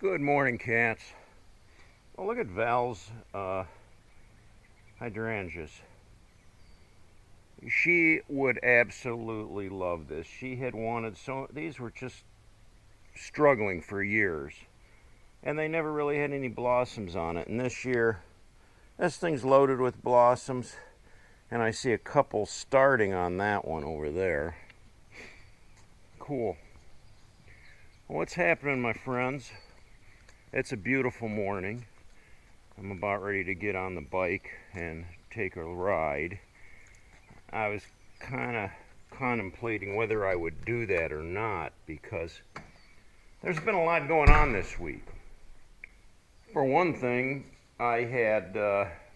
Good morning, cats. Oh, look at Val's hydrangeas. She would absolutely love this. She had wanted these were just struggling for years, and they never really had any blossoms on it. And this year, this thing's loaded with blossoms, and I see a couple starting on that one over there. Cool. Well, what's happening, my friends? It's a beautiful morning. I'm about ready to get on the bike and take a ride. I was kind of contemplating whether I would do that or not because there's been a lot going on this week. For one thing, I had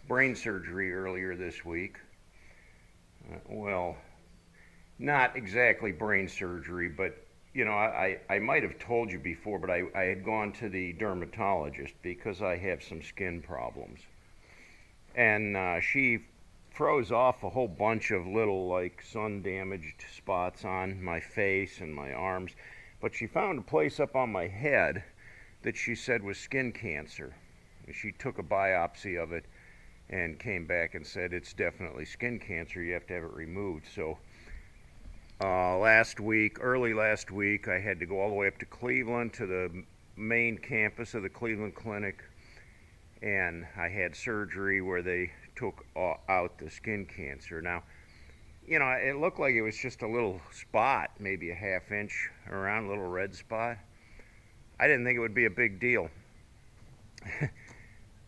brain surgery earlier this week. Well, not exactly brain surgery, but I might have told you before, but I had gone to the dermatologist because I have some skin problems. And she froze off a whole bunch of little, like, sun damaged spots on my face and my arms. But she found a place up on my head that she said was skin cancer. She took a biopsy of it and came back and said it's definitely skin cancer. You have to have it removed. So early last week, I had to go all the way up to Cleveland to the main campus of the Cleveland Clinic, and I had surgery where they took out the skin cancer. Now, it looked like it was just a little spot, maybe a half inch around, a little red spot. I didn't think it would be a big deal.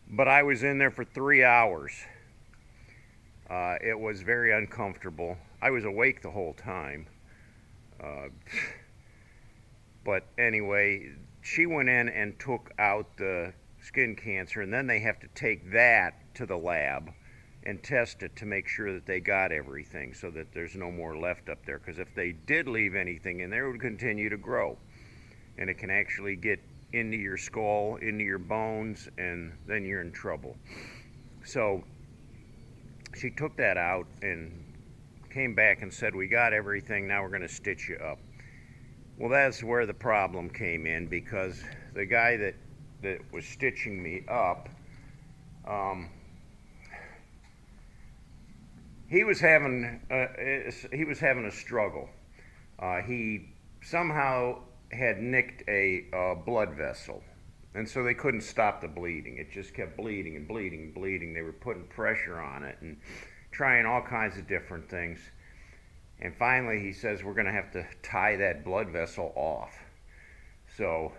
But I was in there for 3 hours. It was very uncomfortable. I was awake the whole time. But anyway, she went in and took out the skin cancer, and then they have to take that to the lab and test it to make sure that they got everything so that there's no more left up there. Because if they did leave anything in there, it would continue to grow. And it can actually get into your skull, into your bones, and then you're in trouble. So she took that out and came back and said, we got everything, now we're going to stitch you up. Well, that's where the problem came in, because the guy that was stitching me up, he was having a struggle. He somehow had nicked a blood vessel, and so they couldn't stop the bleeding. It just kept bleeding and bleeding and bleeding. They were putting pressure on it and trying all kinds of different things. And finally he says, we're going to have to tie that blood vessel off. So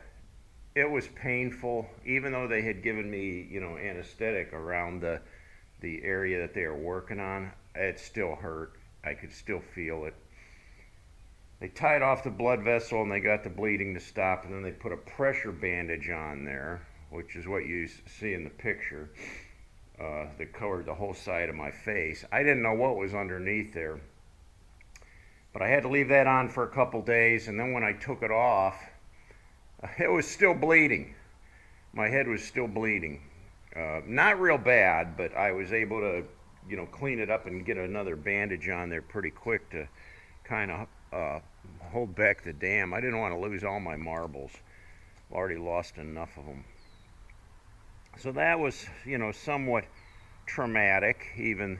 it was painful, even though they had given me, anesthetic around the area that they were working on. It still hurt. I could still feel it. They tied off the blood vessel and they got the bleeding to stop, and then they put a pressure bandage on there, which is what you see in the picture, that covered the whole side of my face. I didn't know what was underneath there, but I had to leave that on for a couple days, and then when I took it off, it was still bleeding. My head was still bleeding. Not real bad, but I was able to, clean it up and get another bandage on there pretty quick to kind of hold back the dam. I didn't want to lose all my marbles. I've already lost enough of them. So that was, somewhat traumatic, even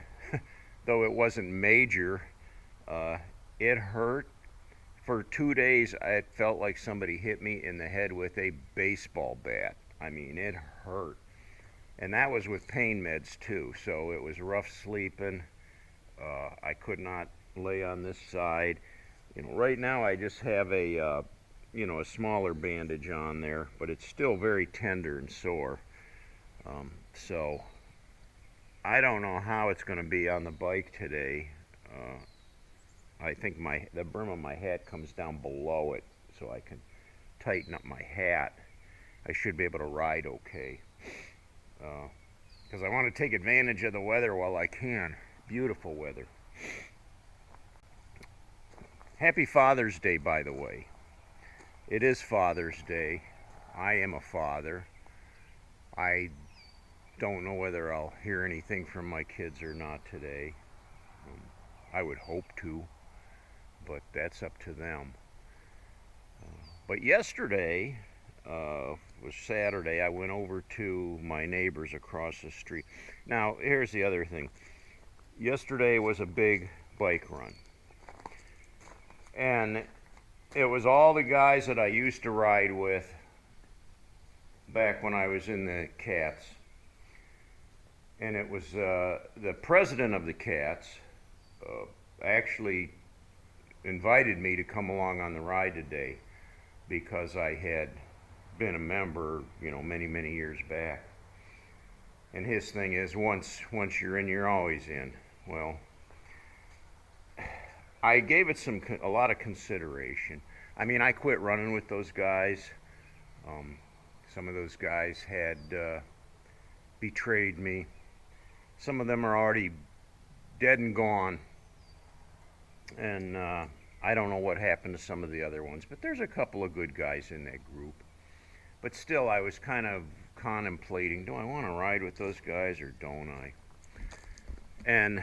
though it wasn't major. It hurt. For 2 days, it felt like somebody hit me in the head with a baseball bat. I mean, it hurt. And that was with pain meds, too. So it was rough sleeping. I could not lay on this side. Right now I just have a smaller bandage on there, but it's still very tender and sore. So I don't know how it's going to be on the bike today. I think the brim of my hat comes down below it, so I can tighten up my hat. I should be able to ride okay. Because I want to take advantage of the weather while I can. Beautiful weather. Happy Father's Day, by the way. It is Father's Day. I am a father. I don't know whether I'll hear anything from my kids or not today. I would hope to, but that's up to them. But yesterday, was Saturday. I went over to my neighbors across the street. Now, here's the other thing. Yesterday was a big bike run. And it was all the guys that I used to ride with back when I was in the Cats. And it was the president of the Cats actually invited me to come along on the ride today because I had been a member, many, many years back. And his thing is, once you're in, you're always in. Well, I gave it a lot of consideration. I mean, I quit running with those guys. Some of those guys had betrayed me. Some of them are already dead and gone. And I don't know what happened to some of the other ones, but there's a couple of good guys in that group. But still, I was kind of contemplating, do I want to ride with those guys or don't I? And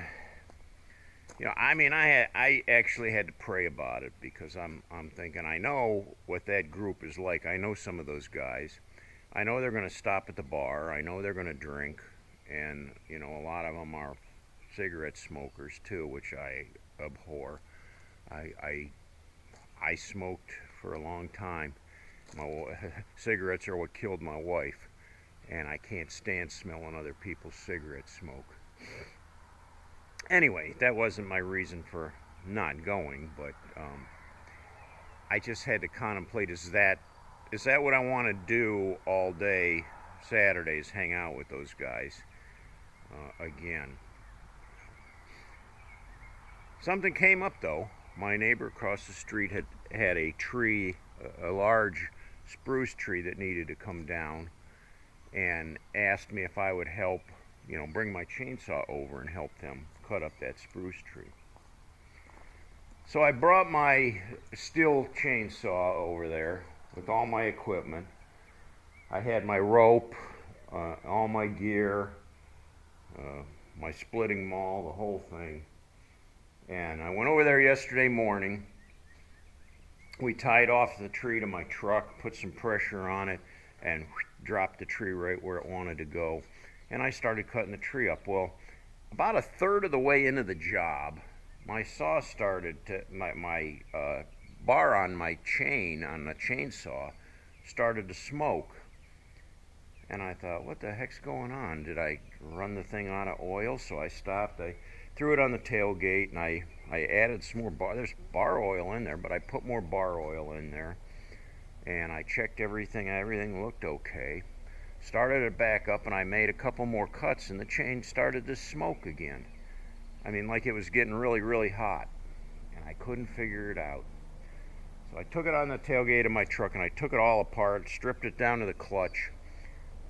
I mean, I actually had to pray about it because I'm thinking, I know what that group is like. I know some of those guys. I know they're going to stop at the bar. I know they're going to drink, and a lot of them are cigarette smokers too, which I abhor. I smoked for a long time. Cigarettes are what killed my wife, and I can't stand smelling other people's cigarette smoke. Anyway, that wasn't my reason for not going, but I just had to contemplate, is that what I want to do all day Saturdays, hang out with those guys again? Something came up though. My neighbor across the street had a tree, a large spruce tree that needed to come down, and asked me if I would help, bring my chainsaw over and help them cut up that spruce tree. So I brought my steel chainsaw over there with all my equipment. I had my rope, all my gear, my splitting maul, the whole thing. And I went over there yesterday morning. We tied off the tree to my truck, put some pressure on it, and dropped the tree right where it wanted to go. And I started cutting the tree up. Well, about a third of the way into the job, my saw started to, my bar on my chain, on the chainsaw, started to smoke. And I thought, what the heck's going on? Did I run the thing out of oil? So I stopped. I threw it on the tailgate, and I added some more bar. There's bar oil in there, but I put more bar oil in there. And I checked everything. Everything looked okay. Started it back up, and I made a couple more cuts, and the chain started to smoke again. I mean, like it was getting really, really hot. And I couldn't figure it out. So I took it on the tailgate of my truck, and I took it all apart, stripped it down to the clutch,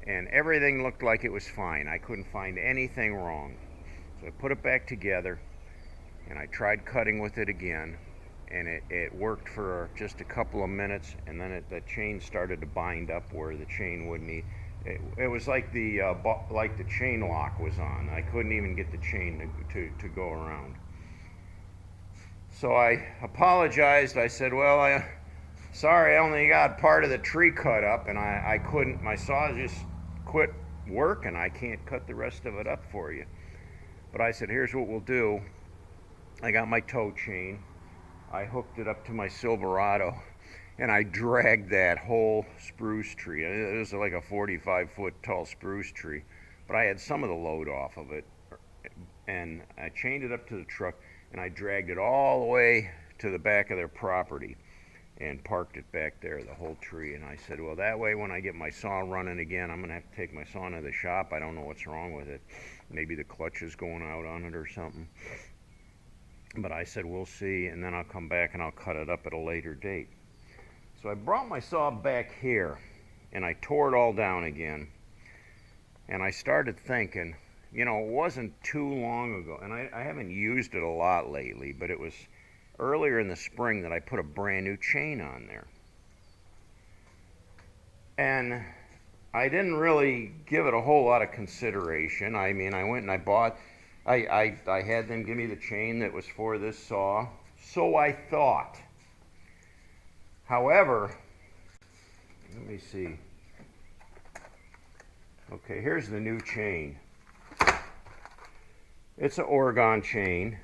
and everything looked like it was fine. I couldn't find anything wrong. So I put it back together, and I tried cutting with it again, and it worked for just a couple of minutes, and then the chain started to bind up where the chain wouldn't eat. It was like the chain lock was on. I couldn't even get the chain to go around. So I apologized. I said, well, sorry, I only got part of the tree cut up, and I couldn't, my saw just quit working. I can't cut the rest of it up for you. But I said, here's what we'll do. I got my tow chain. I hooked it up to my Silverado, and I dragged that whole spruce tree. It was like a 45-foot tall spruce tree, but I had some of the load off of it, and I chained it up to the truck, and I dragged it all the way to the back of their property and parked it back there, the whole tree. And I said, well, that way when I get my saw running again, I'm going to have to take my saw into the shop. I don't know what's wrong with it. Maybe the clutch is going out on it or something. But I said, we'll see, and then I'll come back and I'll cut it up at a later date. So I brought my saw back here, and I tore it all down again. And I started thinking, it wasn't too long ago, and I haven't used it a lot lately, but it was earlier in the spring that I put a brand new chain on there. And I didn't really give it a whole lot of consideration. I mean, I went and I bought, I had them give me the chain that was for this saw, so I thought. However, Let me see. Okay, here's the new chain. It's an Oregon chain.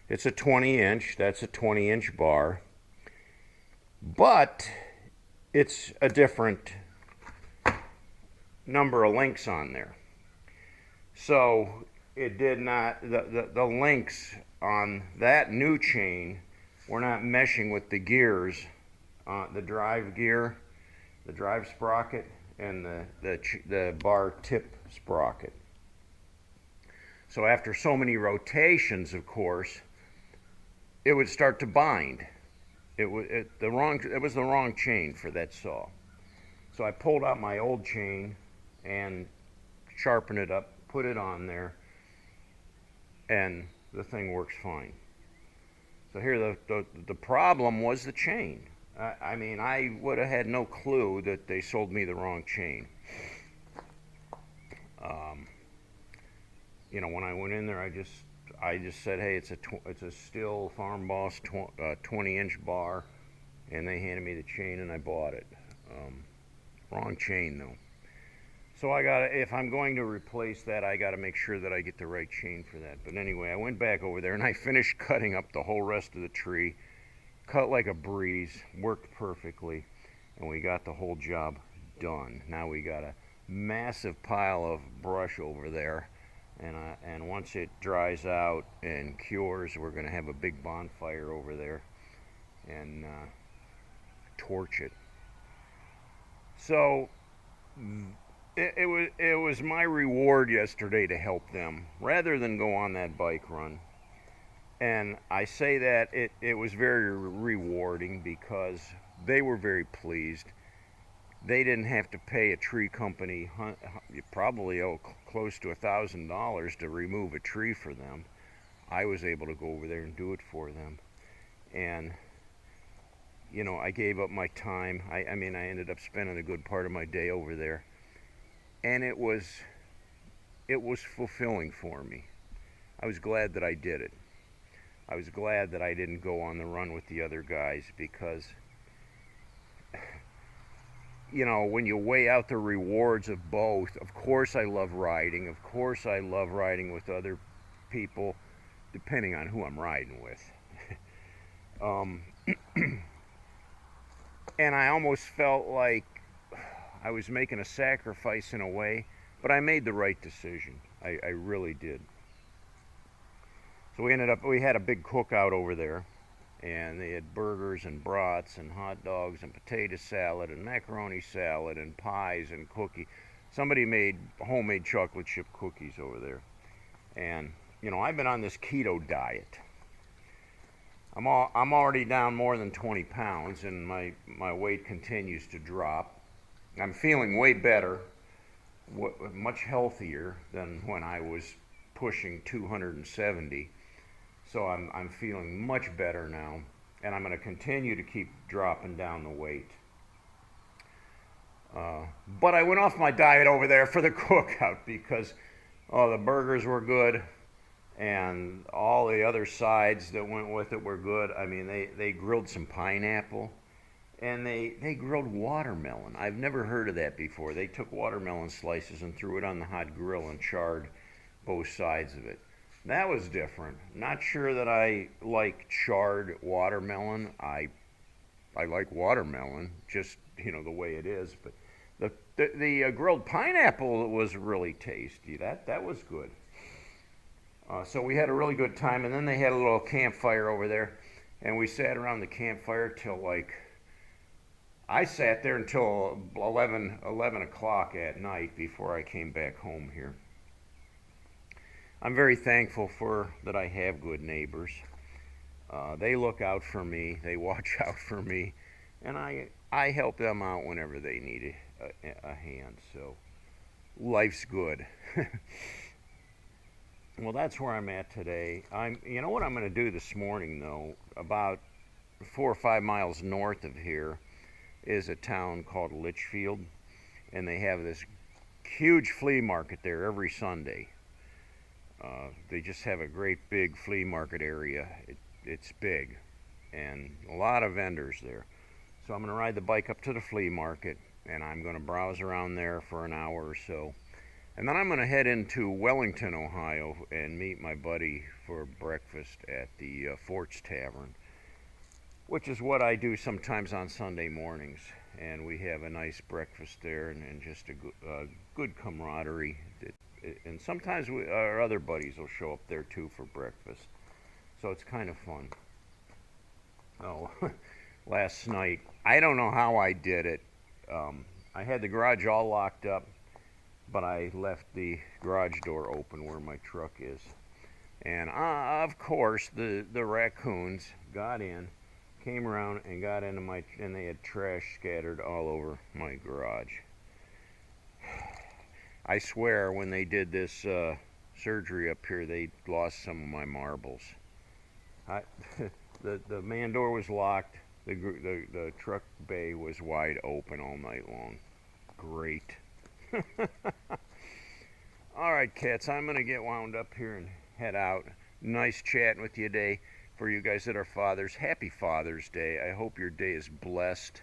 It's a 20-inch. That's a 20-inch bar. But it's a different number of links on there. So it did not, the links on that new chain were not meshing with the gears, the drive gear, the drive sprocket, and the bar tip sprocket. So after so many rotations, of course, it would start to bind. It was the wrong chain for that saw. So I pulled out my old chain and sharpened it up, put it on there, and the thing works fine. So here the problem was the chain. I mean, I would have had no clue that they sold me the wrong chain. You know, when I went in there, I just said, hey, it's a Stihl Farm Boss 20-inch bar, and they handed me the chain, and I bought it. Wrong chain though. So if I'm going to replace that, I got to make sure that I get the right chain for that. But anyway, I went back over there and I finished cutting up the whole rest of the tree. Cut like a breeze, worked perfectly, and we got the whole job done. Now we got a massive pile of brush over there, and once it dries out and cures, we're going to have a big bonfire over there and torch it. So it was my reward yesterday to help them rather than go on that bike run. And I say that it was very rewarding because they were very pleased. They didn't have to pay a tree company probably close to $1,000 to remove a tree for them. I was able to go over there and do it for them. And you know, I gave up my time. I mean, I ended up spending a good part of my day over there. And it was fulfilling for me. I was glad that I did it. I was glad that I didn't go on the run with the other guys because, you know, when you weigh out the rewards of both, of course I love riding. Of course I love riding with other people, depending on who I'm riding with. And I almost felt like I was making a sacrifice in a way, but I made the right decision. I really did. So we had a big cookout over there, and they had burgers and brats and hot dogs and potato salad and macaroni salad and pies and cookie. Somebody made homemade chocolate chip cookies over there. And, you know, I've been on this keto diet. I'm already down more than 20 pounds, and my weight continues to drop. I'm feeling way better, much healthier than when I was pushing 270. So I'm feeling much better now, and I'm going to continue to keep dropping down the weight. But I went off my diet over there for the cookout because the burgers were good, and all the other sides that went with it were good. I mean, they grilled some pineapple, and they grilled watermelon. I've never heard of that before. They took watermelon slices and threw it on the hot grill and charred both sides of it. That was different. Not sure that I like charred watermelon. I like watermelon, just, you know, the way it is. But the grilled pineapple was really tasty. That was good. So we had a really good time, and then they had a little campfire over there, and we sat around the campfire till I sat there until 11 o'clock at night before I came back home here. I'm very thankful that I have good neighbors. They look out for me, they watch out for me, and I help them out whenever they need a hand. So life's good. Well, that's where I'm at today. You know what I'm going to do this morning, though? About 4 or 5 miles north of here is a town called Litchfield, and they have this huge flea market there every Sunday. They just have a great big flea market area. It's big, and a lot of vendors there. So I'm going to ride the bike up to the flea market, and I'm going to browse around there for an hour or so. And then I'm going to head into Wellington, Ohio, and meet my buddy for breakfast at the Forts Tavern, which is what I do sometimes on Sunday mornings. And we have a nice breakfast there, and just a good camaraderie. And sometimes our other buddies will show up there too for breakfast. So it's kind of fun. Oh, last night, I don't know how I did it. I had the garage all locked up, but I left the garage door open where my truck is. And of course, the raccoons got in, came around and got into and they had trash scattered all over my garage. I swear when they did this surgery up here, they lost some of my marbles. The man door was locked. The truck bay was wide open all night long. Great. All right, cats, I'm going to get wound up here and head out. Nice chatting with you today. For you guys that are fathers, happy Father's Day. I hope your day is blessed.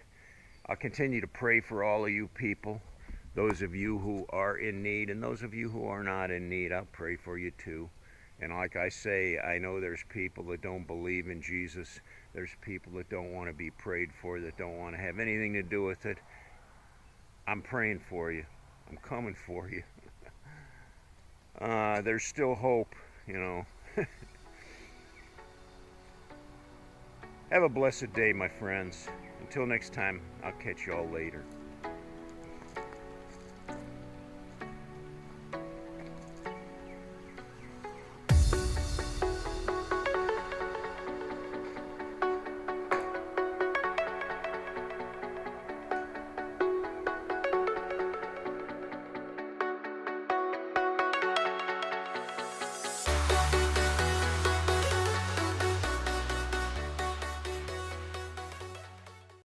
I'll continue to pray for all of you people, those of you who are in need, and those of you who are not in need. I'll pray for you too. And like I say, I know there's people that don't believe in Jesus. There's people that don't want to be prayed for, that don't want to have anything to do with it. I'm praying for you. I'm coming for you. There's still hope, you know. Have a blessed day, my friends. Until next time, I'll catch you all later.